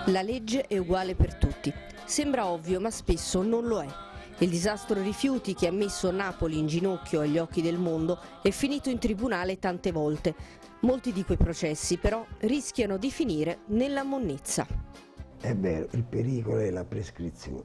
La legge è uguale per tutti. Sembra ovvio, ma spesso non lo è. Il disastro rifiuti che ha messo Napoli in ginocchio agli occhi del mondo è finito in tribunale tante volte. Molti di quei processi però rischiano di finire nella monnezza. È vero, il pericolo è la prescrizione,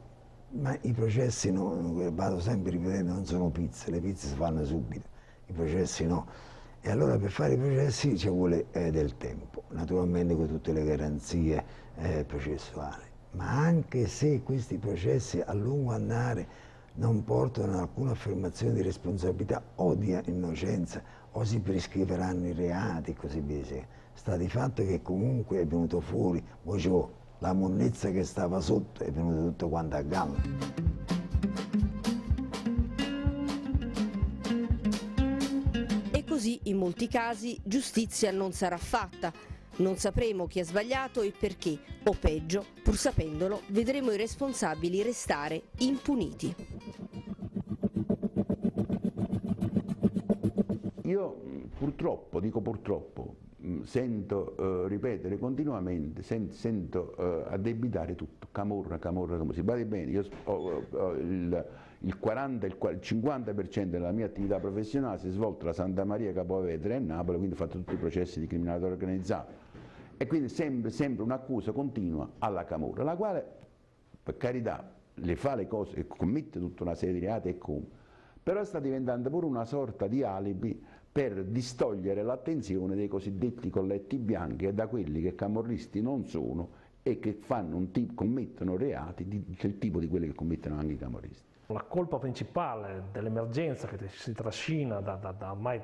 ma i processi no, vado sempre ripetendo, non sono pizze, le pizze si fanno subito, i processi no. E allora per fare i processi ci vuole del tempo, naturalmente con tutte le garanzie processuali. Ma anche se questi processi a lungo andare non portano a alcuna affermazione di responsabilità o di innocenza, o si prescriveranno i reati e così via, sta di fatto che comunque è venuto fuori, la monnezza che stava sotto è venuta tutto quanto a gamba. Così in molti casi giustizia non sarà fatta, non sapremo chi ha sbagliato e perché, o peggio, pur sapendolo, vedremo i responsabili restare impuniti. Io purtroppo, dico purtroppo, sento ripetere continuamente, sento addebitare tutto, camorra, si badi bene, io ho il 40, il 50% della mia attività professionale si è svolta a Santa Maria Capovetere e Napoli, quindi ho fatto tutti i processi di criminalità organizzata e quindi sempre un'accusa continua alla camorra, la quale per carità le fa le cose e commette tutta una serie di reati e come, però sta diventando pure una sorta di alibi per distogliere l'attenzione dei cosiddetti colletti bianchi e da quelli che camorristi non sono e che commettono reati del tipo di quelli che commettono anche i camorristi. La colpa principale dell'emergenza che si trascina da ormai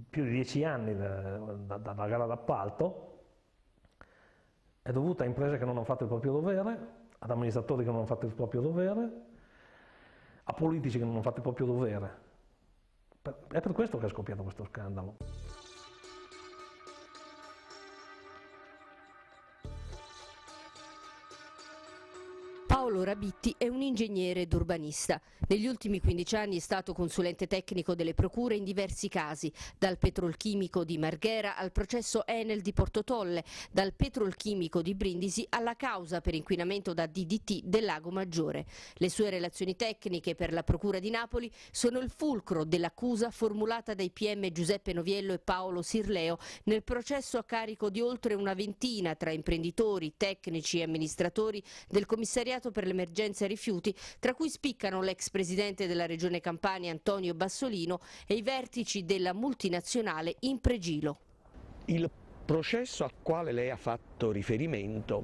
più di 10 anni dalla gara d'appalto è dovuta a imprese che non hanno fatto il proprio dovere, ad amministratori che non hanno fatto il proprio dovere, a politici che non hanno fatto il proprio dovere. È per questo che è scoppiato questo scandalo. Paolo Rabitti è un ingegnere ed urbanista. Negli ultimi 15 anni è stato consulente tecnico delle procure in diversi casi, dal petrolchimico di Marghera al processo Enel di Portotolle, dal petrolchimico di Brindisi alla causa per inquinamento da DDT del Lago Maggiore. Le sue relazioni tecniche per la procura di Napoli sono il fulcro dell'accusa formulata dai PM Giuseppe Noviello e Paolo Sirleo nel processo a carico di oltre una ventina tra imprenditori, tecnici e amministratori del commissariato per l'emergenza rifiuti, tra cui spiccano l'ex presidente della regione Campania Antonio Bassolino e i vertici della multinazionale Impregilo. Il processo al quale lei ha fatto riferimento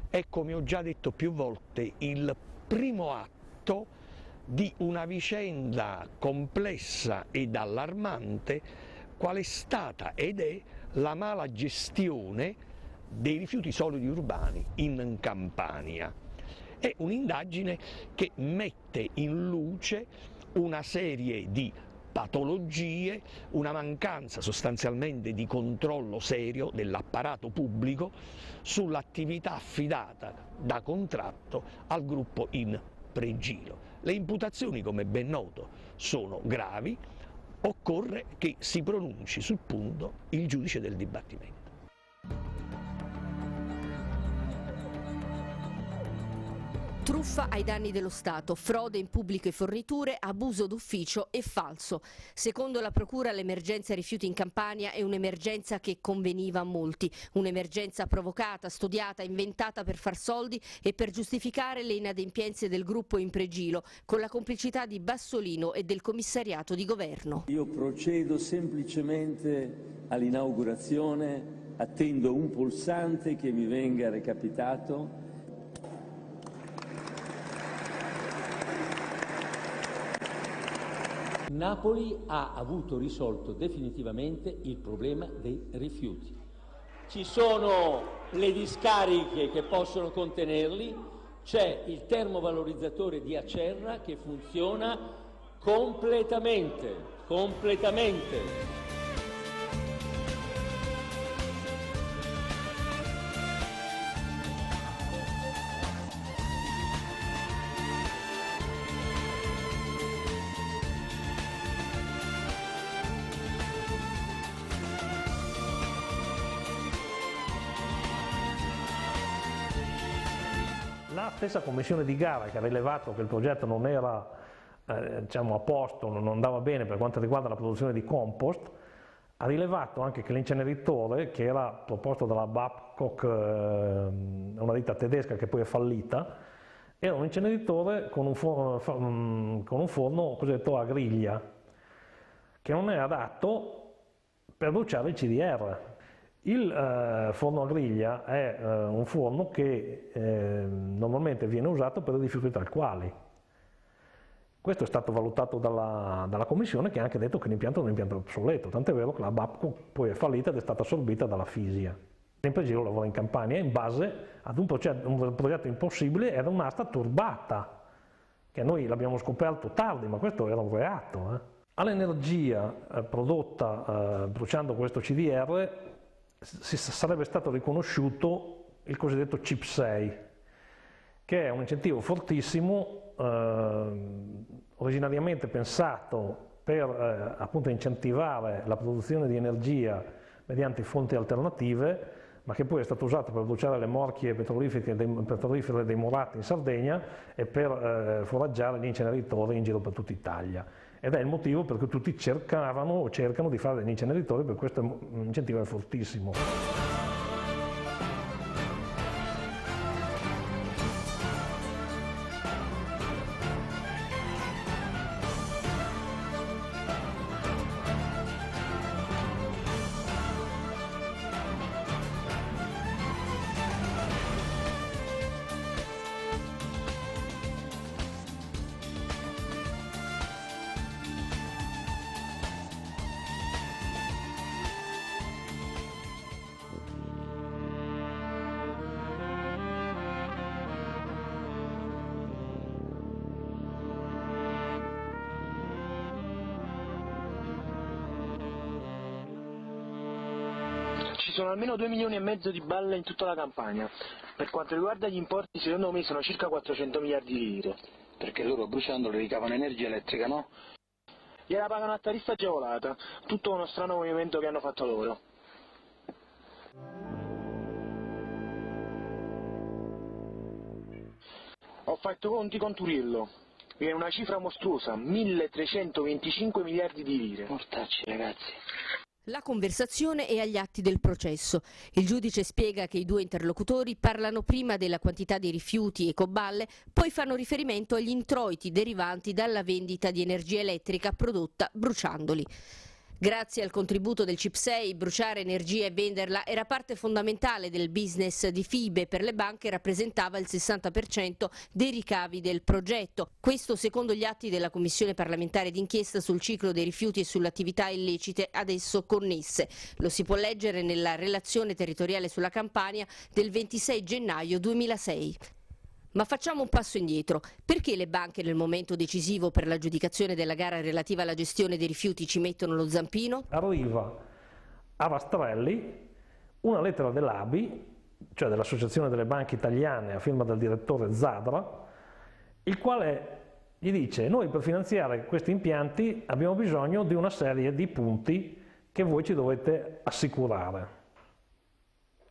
è, come ho già detto più volte, il primo atto di una vicenda complessa ed allarmante qual è stata ed è la mala gestione dei rifiuti solidi urbani in Campania. È un'indagine che mette in luce una serie di patologie, una mancanza sostanzialmente di controllo serio dell'apparato pubblico sull'attività affidata da contratto al gruppo Impregilo. Le imputazioni, come ben noto, sono gravi, occorre che si pronunci sul punto il giudice del dibattimento. Truffa ai danni dello Stato, frode in pubbliche forniture, abuso d'ufficio e falso. Secondo la Procura l'emergenza rifiuti in Campania è un'emergenza che conveniva a molti, un'emergenza provocata, studiata, inventata per far soldi e per giustificare le inadempienze del gruppo Impregilo, con la complicità di Bassolino e del commissariato di governo. Io procedo semplicemente all'inaugurazione, attendo un pulsante che mi venga recapitato. Napoli ha avuto risolto definitivamente il problema dei rifiuti. Ci sono le discariche che possono contenerli, c'è il termovalorizzatore di Acerra che funziona completamente. La stessa commissione di gara che ha rilevato che il progetto non era diciamo, a posto, non andava bene per quanto riguarda la produzione di compost, ha rilevato anche che l'inceneritore, che era proposto dalla Babcock, una ditta tedesca che poi è fallita, era un inceneritore con un forno cosiddetto a griglia, che non è adatto per bruciare il CDR. Il forno a griglia è un forno che normalmente viene usato per i rifiuti talquali. Questo è stato valutato dalla Commissione, che ha anche detto che l'impianto è un impianto obsoleto, tant'è vero che la Babcock poi è fallita ed è stata assorbita dalla Fisia. L'Impregilo lavora in Campania in base ad un progetto impossibile, era un'asta turbata, che noi l'abbiamo scoperto tardi, ma questo era un reato. All'energia prodotta bruciando questo CDR sarebbe stato riconosciuto il cosiddetto CIP 6, che è un incentivo fortissimo, originariamente pensato per appunto incentivare la produzione di energia mediante fonti alternative, ma che poi è stato usato per bruciare le morchie petrolifere dei Moratti in Sardegna e per foraggiare gli inceneritori in giro per tutta Italia. Ed è il motivo per cui tutti cercavano o cercano di fare degli inceneritori, per questo incentivo è fortissimo. Ci sono almeno 2,5 milioni di balle in tutta la Campania. Per quanto riguarda gli importi, secondo me sono circa 400 miliardi di lire. Perché loro bruciandolo ricavano energia elettrica, no? Gliela pagano a tariffa agevolata, tutto uno strano movimento che hanno fatto loro. Ho fatto conti con Turillo, viene una cifra mostruosa, 1325 miliardi di lire. Mortacci ragazzi. La conversazione è agli atti del processo. Il giudice spiega che i due interlocutori parlano prima della quantità di rifiuti e coballe, poi fanno riferimento agli introiti derivanti dalla vendita di energia elettrica prodotta bruciandoli. Grazie al contributo del CIP 6, bruciare energia e venderla era parte fondamentale del business di FIBE. Per le banche rappresentava il 60% dei ricavi del progetto. Questo secondo gli atti della Commissione parlamentare d'inchiesta sul ciclo dei rifiuti e sulle attività illecite ad esso connesse. Lo si può leggere nella relazione territoriale sulla Campania del 26 gennaio 2006. Ma facciamo un passo indietro. Perché le banche nel momento decisivo per l'aggiudicazione della gara relativa alla gestione dei rifiuti ci mettono lo zampino? Arriva a Rastrelli una lettera dell'ABI, cioè dell'Associazione delle Banche Italiane, a firma del direttore Zadra, il quale gli dice: noi per finanziare questi impianti abbiamo bisogno di una serie di punti che voi ci dovete assicurare.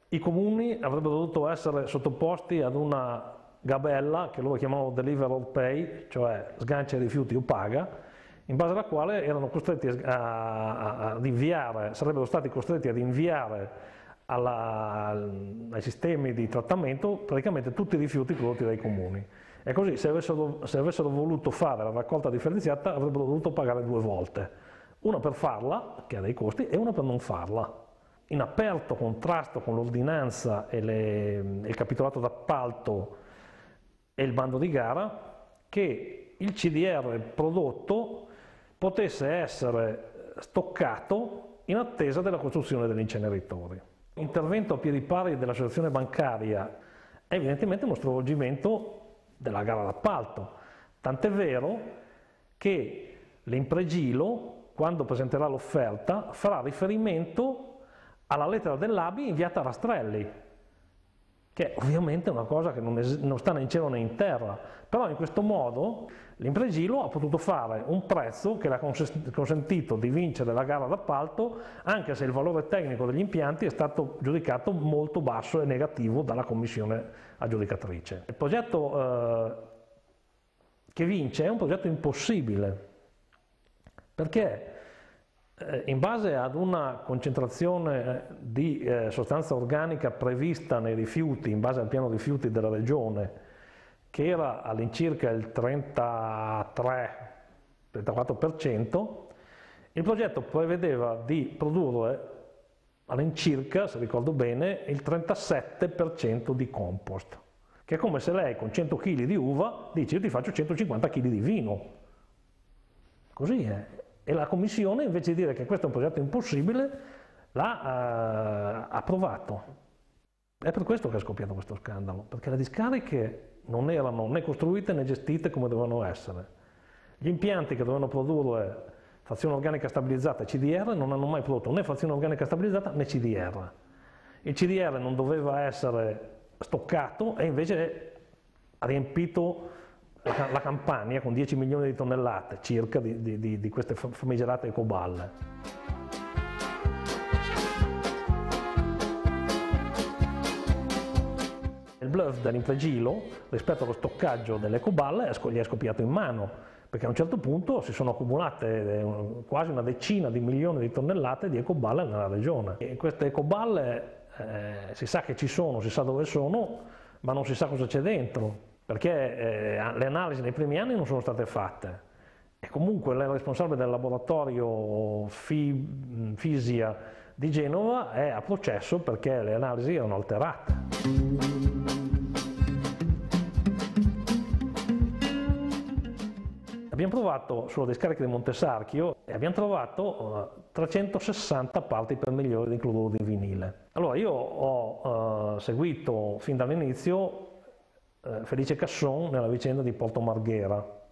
I comuni avrebbero dovuto essere sottoposti ad una gabella che loro chiamavano deliver or pay, cioè sgancia i rifiuti o paga, in base alla quale erano costretti ad inviare, sarebbero stati costretti ad inviare ai sistemi di trattamento praticamente tutti i rifiuti prodotti dai comuni. E così se avessero voluto fare la raccolta differenziata avrebbero dovuto pagare 2 volte, una per farla, che ha dei costi, e una per non farla. In aperto contrasto con l'ordinanza e il capitolato d'appalto e il bando di gara, che il CDR prodotto potesse essere stoccato in attesa della costruzione degli inceneritori. L'intervento a piedi pari dell'associazione bancaria è evidentemente uno stravolgimento della gara d'appalto, tant'è vero che l'Impregilo, quando presenterà l'offerta, farà riferimento alla lettera dell'ABI inviata a Rastrelli, che ovviamente è una cosa che non sta né in cielo né in terra, però in questo modo l'Impregilo ha potuto fare un prezzo che le ha consentito di vincere la gara d'appalto, anche se il valore tecnico degli impianti è stato giudicato molto basso e negativo dalla commissione aggiudicatrice. Il progetto che vince è un progetto impossibile, perché in base ad una concentrazione di sostanza organica prevista nei rifiuti, in base al piano rifiuti della regione, che era all'incirca il 33-34%, il progetto prevedeva di produrre all'incirca, se ricordo bene, il 37% di compost, che è come se lei con 100 kg di uva dice io ti faccio 150 kg di vino. Così è. E la commissione, invece di dire che questo è un progetto impossibile, l'ha approvato. È per questo che è scoppiato questo scandalo, perché le discariche non erano né costruite né gestite come dovevano essere. Gli impianti che dovevano produrre frazione organica stabilizzata e CDR non hanno mai prodotto né frazione organica stabilizzata né CDR. Il CDR non doveva essere stoccato e invece ha riempito la Campania con 10 milioni di tonnellate circa di queste famigerate ecoballe. Il bluff dell'Impregilo rispetto allo stoccaggio delle ecoballe gli è scoppiato in mano, perché a un certo punto si sono accumulate quasi una decina di milioni di tonnellate di ecoballe nella regione. E queste ecoballe si sa che ci sono, si sa dove sono, ma non si sa cosa c'è dentro, perché le analisi nei primi anni non sono state fatte. E comunque il responsabile del laboratorio Fisia di Genova è a processo perché le analisi erano alterate. Abbiamo provato sulla discarica di Montesarchio e abbiamo trovato 360 parti per milione di cloruro di vinile. Allora io ho seguito fin dall'inizio Felice Casson nella vicenda di Porto Marghera,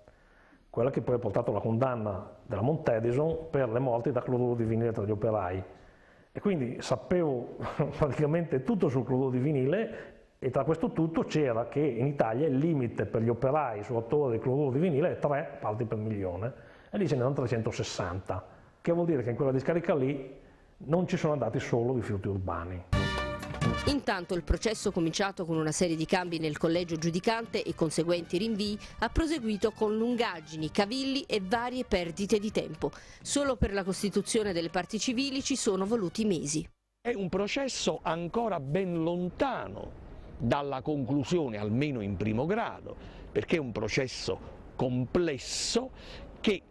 quella che poi ha portato alla condanna della Montedison per le morti da cloruro di vinile tra gli operai. E quindi sapevo praticamente tutto sul cloruro di vinile, e tra questo tutto c'era che in Italia il limite per gli operai su 8 ore di cloruro di vinile è 3 parti per milione, e lì ce n'erano 360, che vuol dire che in quella discarica lì non ci sono andati solo rifiuti urbani. Intanto il processo, cominciato con una serie di cambi nel collegio giudicante e conseguenti rinvii, ha proseguito con lungaggini, cavilli e varie perdite di tempo. Solo per la costituzione delle parti civili ci sono voluti mesi. È un processo ancora ben lontano dalla conclusione, almeno in primo grado, perché è un processo complesso che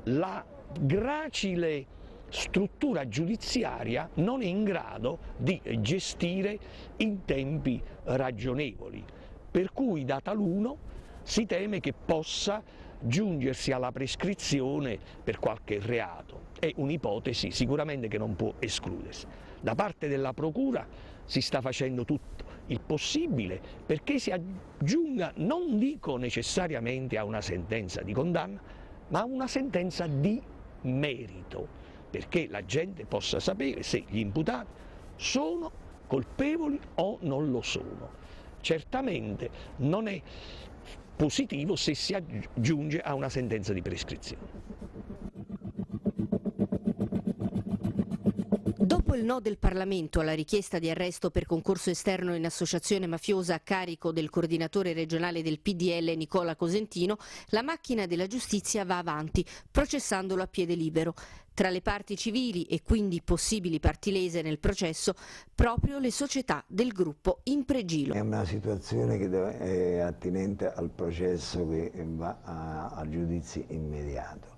la gracile struttura giudiziaria non è in grado di gestire in tempi ragionevoli, per cui da taluno si teme che possa giungersi alla prescrizione per qualche reato. È un'ipotesi sicuramente che non può escludersi. Da parte della Procura si sta facendo tutto il possibile perché si giunga, non dico necessariamente a una sentenza di condanna, ma a una sentenza di merito, perché la gente possa sapere se gli imputati sono colpevoli o non lo sono. Certamente non è positivo se si giunge a una sentenza di prescrizione. Dopo il no del Parlamento alla richiesta di arresto per concorso esterno in associazione mafiosa a carico del coordinatore regionale del PDL Nicola Cosentino, la macchina della giustizia va avanti, processandolo a piede libero. Tra le parti civili e quindi possibili parti lese nel processo, proprio le società del gruppo Impregilo. È una situazione che è attinente al processo che va a giudizio immediato,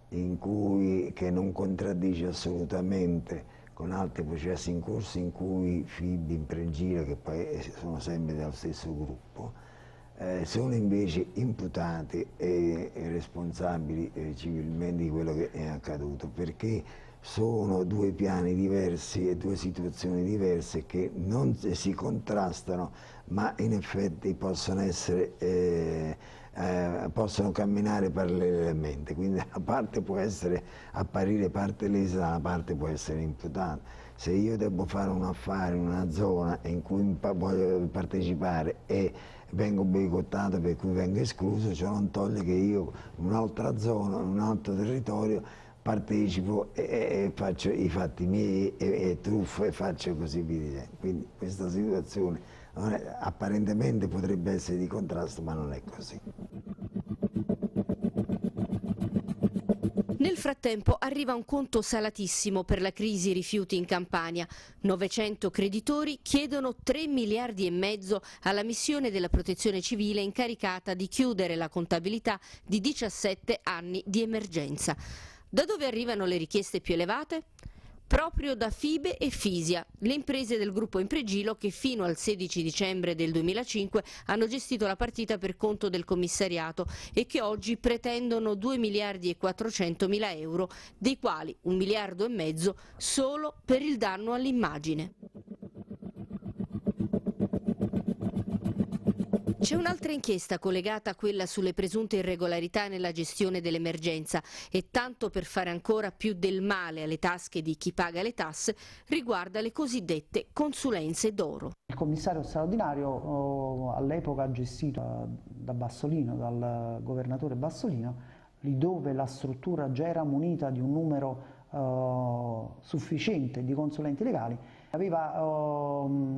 che non contraddice assolutamente con altri processi in corso in cui FIB, Impregilo, che poi sono sempre dello stesso gruppo, sono invece imputati e responsabili civilmente di quello che è accaduto, perché sono due piani diversi e due situazioni diverse che non si contrastano, ma in effetti possono camminare parallelamente, quindi da una parte può apparire parte lesa, da una parte può essere imputata. Se io devo fare un affare in una zona in cui voglio partecipare e vengo boicottato, per cui vengo escluso, ciò non toglie che io in un'altra zona, in un altro territorio, partecipo e faccio i fatti miei e truffo e faccio così via. Quindi questa situazione apparentemente potrebbe essere di contrasto, ma non è così. Nel frattempo arriva un conto salatissimo per la crisi rifiuti in Campania. 900 creditori chiedono 3,5 miliardi alla missione della Protezione Civile incaricata di chiudere la contabilità di 17 anni di emergenza. Da dove arrivano le richieste più elevate? Proprio da Fibe e Fisia, le imprese del gruppo Impregilo che fino al 16 dicembre del 2005 hanno gestito la partita per conto del commissariato e che oggi pretendono 2 miliardi e 400 mila euro, dei quali 1,5 miliardi solo per il danno all'immagine. C'è un'altra inchiesta collegata a quella sulle presunte irregolarità nella gestione dell'emergenza e tanto per fare ancora più del male alle tasche di chi paga le tasse riguarda le cosiddette consulenze d'oro. Il commissario straordinario all'epoca gestito da Bassolino, dal governatore Bassolino, lì dove la struttura già era munita di un numero sufficiente di consulenti legali, aveva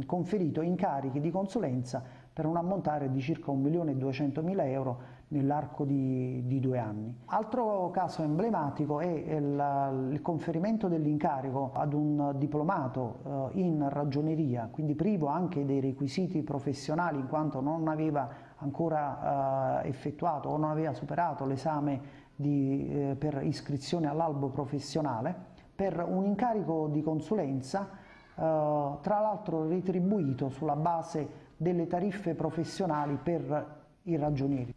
conferito incarichi di consulenza per un ammontare di circa 1.200.000 euro nell'arco di 2 anni. Altro caso emblematico è il conferimento dell'incarico ad un diplomato in ragioneria, quindi privo anche dei requisiti professionali in quanto non aveva ancora effettuato o non aveva superato l'esame per iscrizione all'albo professionale, per un incarico di consulenza tra l'altro retribuito sulla base delle tariffe professionali per i ragionieri.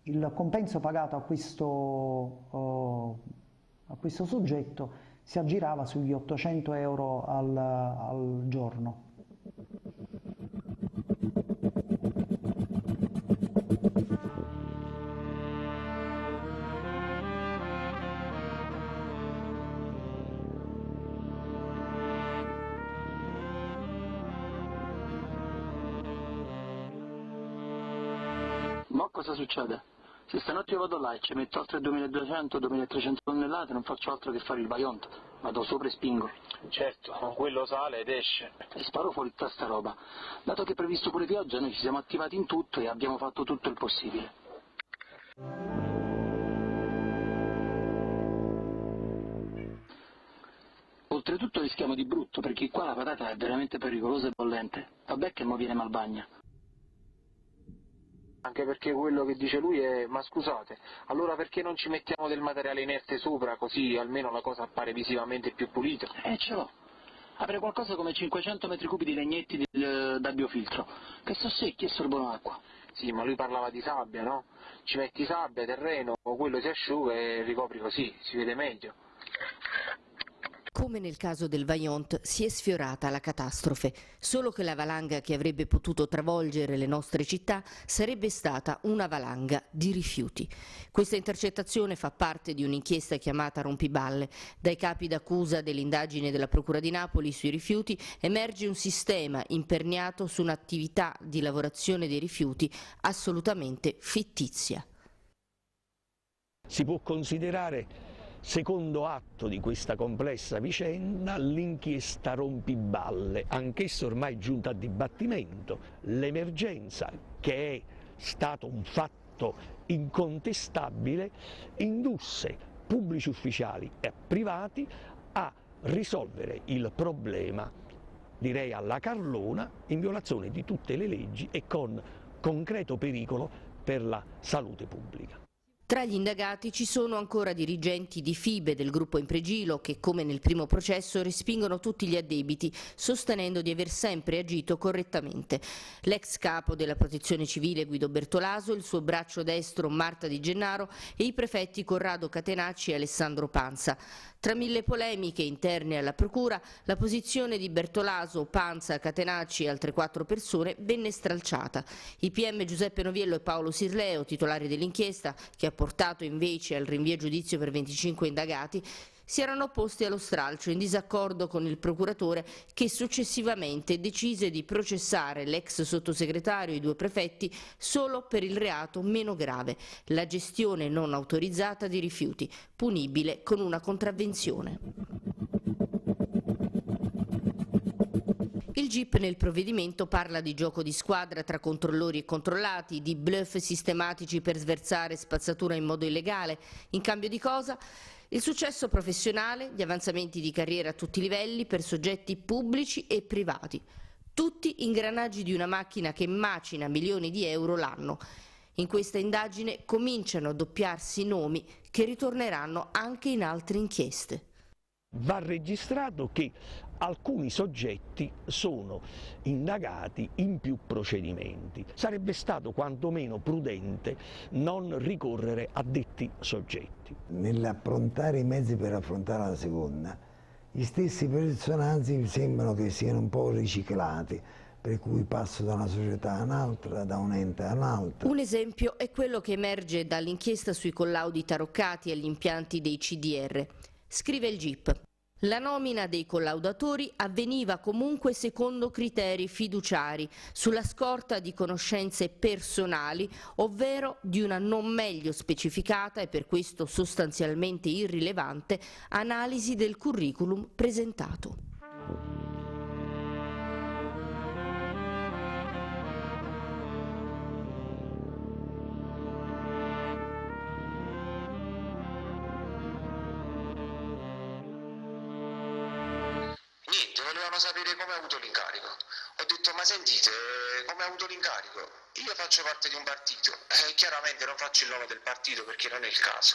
Il compenso pagato a questo soggetto si aggirava sugli 800 euro al giorno. Ma cosa succede? Se stanotte io vado là e ci metto altre 2200-2300 tonnellate, non faccio altro che fare il Vajont, vado sopra e spingo. Certo, quello sale ed esce. E sparo fuori tutta sta roba. Dato che è previsto pure pioggia, noi ci siamo attivati in tutto e abbiamo fatto tutto il possibile. Oltretutto rischiamo di brutto, perché qua la patata è veramente pericolosa e bollente. Vabbè che mo viene Malvagna. Anche perché quello che dice lui è, ma scusate, allora perché non ci mettiamo del materiale inerte sopra, così almeno la cosa appare visivamente più pulita? Ce l'ho. Apre qualcosa come 500 metri cubi di legnetti da biofiltro, che sono secchi e sorbono acqua. Sì, ma lui parlava di sabbia, no? Ci metti sabbia, terreno, quello si asciuga e ricopri così, si vede meglio. Come nel caso del Vajont si è sfiorata la catastrofe, solo che la valanga che avrebbe potuto travolgere le nostre città sarebbe stata una valanga di rifiuti. Questa intercettazione fa parte di un'inchiesta chiamata Rompiballe. Dai capi d'accusa dell'indagine della Procura di Napoli sui rifiuti emerge un sistema imperniato su un'attività di lavorazione dei rifiuti assolutamente fittizia. Si può considerare secondo atto di questa complessa vicenda l'inchiesta Rompiballe, anch'essa ormai giunta a dibattimento. L'emergenza, che è stato un fatto incontestabile, indusse pubblici ufficiali e privati a risolvere il problema, direi alla Carlona, in violazione di tutte le leggi e con concreto pericolo per la salute pubblica. Tra gli indagati ci sono ancora dirigenti di Fibe del gruppo Impregilo che, come nel primo processo, respingono tutti gli addebiti, sostenendo di aver sempre agito correttamente. L'ex capo della Protezione Civile Guido Bertolaso, il suo braccio destro Marta Di Gennaro e i prefetti Corrado Catenacci e Alessandro Panza. Tra mille polemiche interne alla Procura, la posizione di Bertolaso, Panza, Catenacci e altre 4 persone venne stralciata. I PM Giuseppe Noviello e Paolo Sirleo, titolari dell'inchiesta, che ha portato invece al rinvio a giudizio per 25 indagati, si erano opposti allo stralcio in disaccordo con il procuratore che successivamente decise di processare l'ex sottosegretario e i 2 prefetti solo per il reato meno grave, la gestione non autorizzata di rifiuti, punibile con una contravvenzione. Il GIP nel provvedimento parla di gioco di squadra tra controllori e controllati, di bluff sistematici per sversare spazzatura in modo illegale. In cambio di cosa? Il successo professionale, gli avanzamenti di carriera a tutti i livelli per soggetti pubblici e privati. Tutti ingranaggi di una macchina che macina milioni di euro l'anno. In questa indagine cominciano a doppiarsi nomi che ritorneranno anche in altre inchieste. Va registrato che alcuni soggetti sono indagati in più procedimenti. Sarebbe stato quantomeno prudente non ricorrere a detti soggetti. Nell'approntare i mezzi per affrontare la seconda, gli stessi personaggi sembrano che siano un po' riciclati, per cui passo da una società a un'altra, da un ente a un altro. Un esempio è quello che emerge dall'inchiesta sui collaudi taroccati agli impianti dei CDR. Scrive il GIP. La nomina dei collaudatori avveniva comunque secondo criteri fiduciari, sulla scorta di conoscenze personali, ovvero di una non meglio specificata e per questo sostanzialmente irrilevante analisi del curriculum presentato. Volevano sapere come ha avuto l'incarico. Ho detto: ma sentite, come ha avuto l'incarico? Io faccio parte di un partito e chiaramente non faccio il nome del partito perché non è il caso.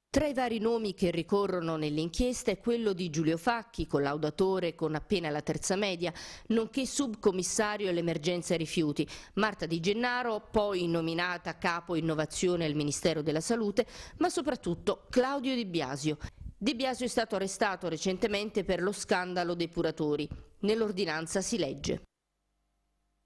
Tra i vari nomi che ricorrono nell'inchiesta è quello di Giulio Facchi, collaudatore con appena la terza media, nonché subcommissario all'emergenza rifiuti, Marta Di Gennaro, poi nominata capo innovazione al Ministero della Salute, ma soprattutto Claudio Di Biasio. Di Biasio è stato arrestato recentemente per lo scandalo depuratori. Nell'ordinanza si legge: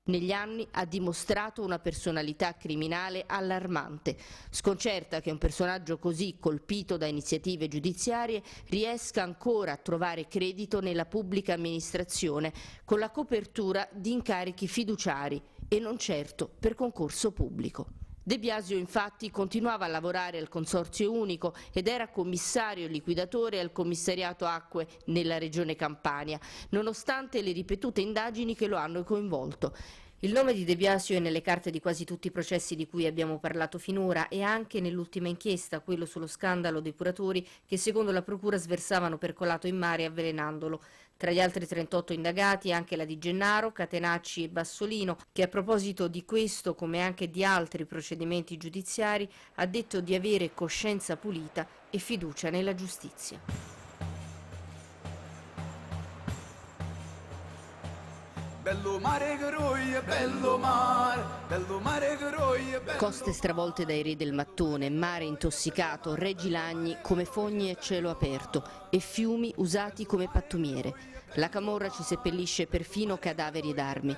negli anni ha dimostrato una personalità criminale allarmante. Sconcerta che un personaggio così colpito da iniziative giudiziarie riesca ancora a trovare credito nella pubblica amministrazione con la copertura di incarichi fiduciari e non certo per concorso pubblico. De Biasio infatti continuava a lavorare al Consorzio Unico ed era commissario liquidatore al Commissariato Acque nella Regione Campania, nonostante le ripetute indagini che lo hanno coinvolto. Il nome di De Biasio è nelle carte di quasi tutti i processi di cui abbiamo parlato finora e anche nell'ultima inchiesta, quello sullo scandalo depuratori che secondo la procura sversavano percolato in mare avvelenandolo. Tra gli altri 38 indagati anche la Di Gennaro, Catenacci e Bassolino, che a proposito di questo, come anche di altri procedimenti giudiziari, ha detto di avere coscienza pulita e fiducia nella giustizia. Bello mare che roia, bello mare che roia, bello... Coste stravolte dai re del mattone, mare intossicato, reggi lagni come fogne a cielo aperto e fiumi usati come pattumiere. La camorra ci seppellisce perfino cadaveri ed armi.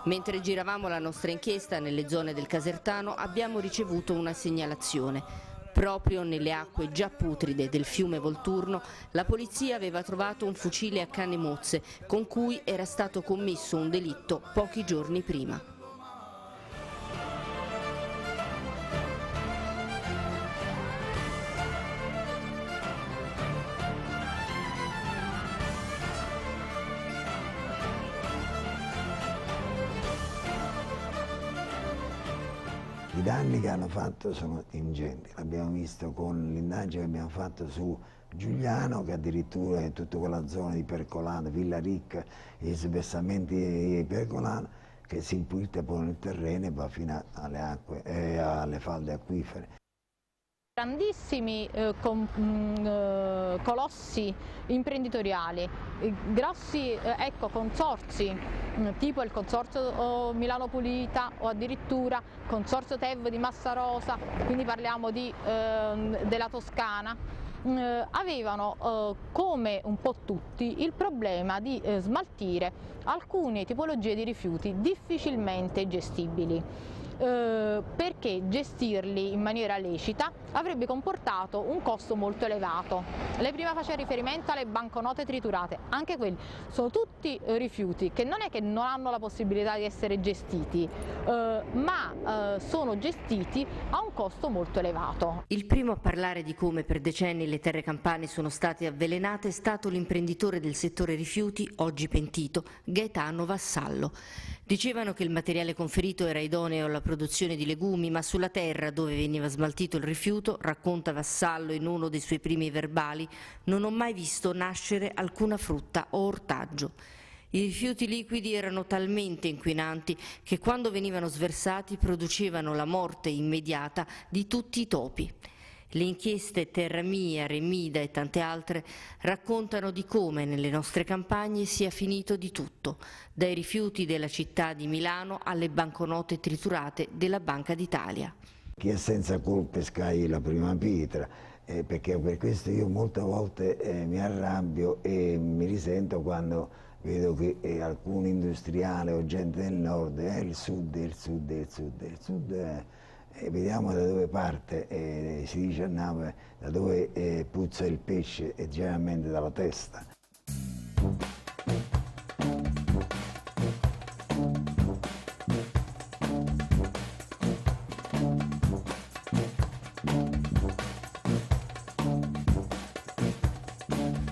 Mentre giravamo la nostra inchiesta nelle zone del Casertano abbiamo ricevuto una segnalazione. Proprio nelle acque già putride del fiume Volturno la polizia aveva trovato un fucile a canne mozze con cui era stato commesso un delitto pochi giorni prima. I danni che hanno fatto sono ingenti, l'abbiamo visto con l'indagine che abbiamo fatto su Giuliano, che addirittura in tutta quella zona di Percolano, Villa Ricca, i sversamenti di Percolano, che si infiltra poi nel terreno e va fino alle acque e alle falde acquifere. Grandissimi colossi imprenditoriali, grossi consorzi, tipo il consorzio Milano Pulita o addirittura il consorzio TEV di Massarosa, quindi parliamo della Toscana, avevano come un po' tutti il problema di smaltire alcune tipologie di rifiuti difficilmente gestibili. perché gestirli in maniera lecita avrebbe comportato un costo molto elevato. Lei prima faceva riferimento alle banconote triturate, anche quelli sono tutti rifiuti che non è che non hanno la possibilità di essere gestiti, ma sono gestiti a un costo molto elevato. Il primo a parlare di come per decenni le terre campane sono state avvelenate è stato l'imprenditore del settore rifiuti, oggi pentito, Gaetano Vassallo. Dicevano che il materiale conferito era idoneo alla produzione di legumi, ma sulla terra dove veniva smaltito il rifiuto, racconta Vassallo in uno dei suoi primi verbali, non ho mai visto nascere alcuna frutta o ortaggio. I rifiuti liquidi erano talmente inquinanti che quando venivano sversati producevano la morte immediata di tutti i topi. Le inchieste Terra Mia, Remida e tante altre raccontano di come nelle nostre campagne sia finito di tutto, dai rifiuti della città di Milano alle banconote triturate della Banca d'Italia. Chi è senza colpe scagli la prima pietra, perché per questo io molte volte mi arrabbio e mi risento quando vedo che alcuni industriali o gente del nord, il sud, vediamo da dove parte, si dice a Napoli, da dove puzza il pesce, e generalmente dalla testa.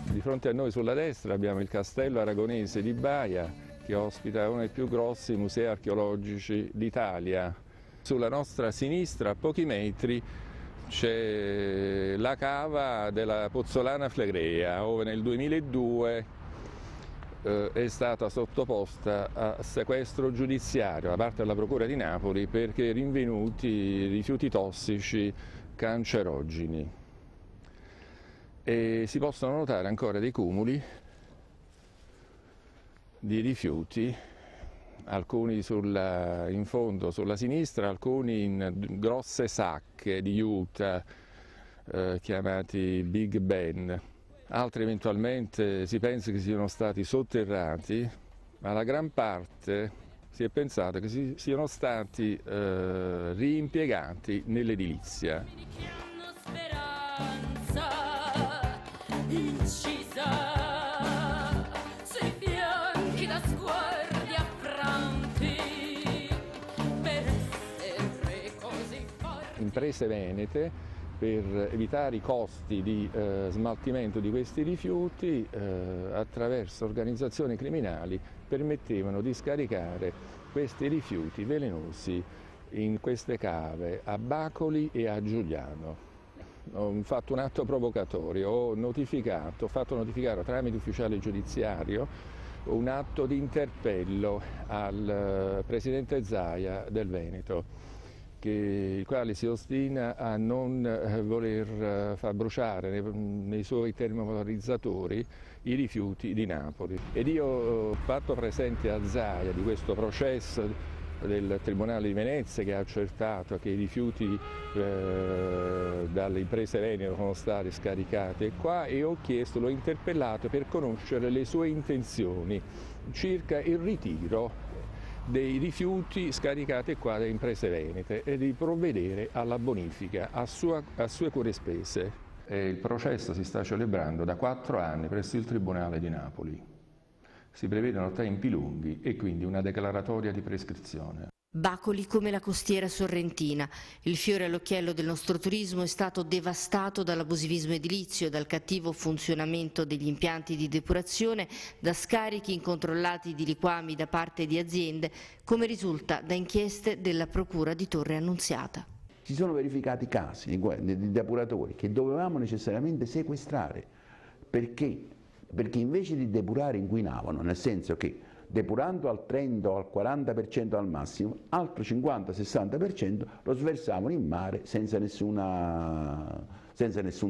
Di fronte a noi sulla destra abbiamo il Castello Aragonese di Baia, che ospita uno dei più grossi musei archeologici d'Italia. Sulla nostra sinistra, a pochi metri, c'è la cava della Pozzolana Flegrea, dove nel 2002 è stata sottoposta a sequestro giudiziario da parte della Procura di Napoli perché rinvenuti rifiuti tossici cancerogeni. E si possono notare ancora dei cumuli di rifiuti, alcuni in fondo sulla sinistra, alcuni in grosse sacche di juta chiamati Big Ben, altri eventualmente si pensa che siano stati sotterrati, ma la gran parte si è pensato che siano stati reimpiegati nell'edilizia. Imprese venete, per evitare i costi di smaltimento di questi rifiuti, attraverso organizzazioni criminali permettevano di scaricare questi rifiuti velenosi in queste cave a Bacoli e a Giuliano. Ho fatto un atto provocatorio, ho fatto notificare tramite ufficiale giudiziario un atto di interpello al presidente Zaia del Veneto, il quale si ostina a non voler far bruciare nei suoi termovalorizzatori i rifiuti di Napoli. Ed io ho fatto presente a Zaia di questo processo del Tribunale di Venezia che ha accertato che i rifiuti dalle imprese venete sono stati scaricati qua, e l'ho interpellato per conoscere le sue intenzioni circa il ritiro dei rifiuti scaricati qua dalle imprese venete e di provvedere alla bonifica a sue cure spese. Il processo si sta celebrando da 4 anni presso il Tribunale di Napoli. Si prevedono tempi lunghi e quindi una declaratoria di prescrizione. Bacoli come la costiera sorrentina. Il fiore all'occhiello del nostro turismo è stato devastato dall'abusivismo edilizio, dal cattivo funzionamento degli impianti di depurazione, da scarichi incontrollati di liquami da parte di aziende, come risulta da inchieste della Procura di Torre Annunziata. Si sono verificati casi di depuratori che dovevamo necessariamente sequestrare. Perché? Perché invece di depurare inquinavano, nel senso che depurando al 30 o al 40% al massimo, altro 50-60% lo sversavano in mare senza nessun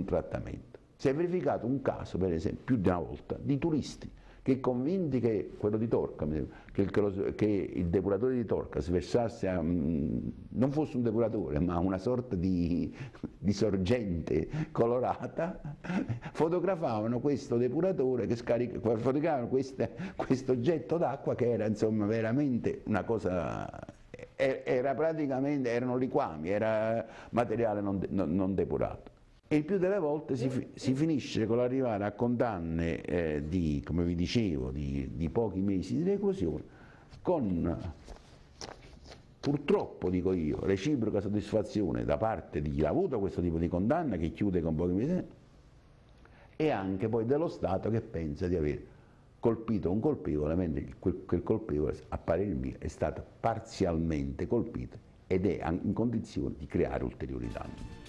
trattamento. Si è verificato un caso, per esempio, più di una volta, di turisti che convinti che quello di Torca, che il depuratore di Torca sversasse, non fosse un depuratore ma una sorta di sorgente colorata, fotografavano questo depuratore che fotografavano questo getto d'acqua che era insomma veramente una cosa era praticamente, erano liquami, era materiale non depurato. E il più delle volte si finisce con l'arrivare a condanne di, come vi dicevo, di pochi mesi di reclusione, con, purtroppo dico io, reciproca soddisfazione da parte di chi ha avuto questo tipo di condanna, che chiude con pochi mesi, e anche poi dello Stato che pensa di aver colpito un colpevole, mentre quel colpevole, a parere mio, è stato parzialmente colpito ed è in condizione di creare ulteriori danni.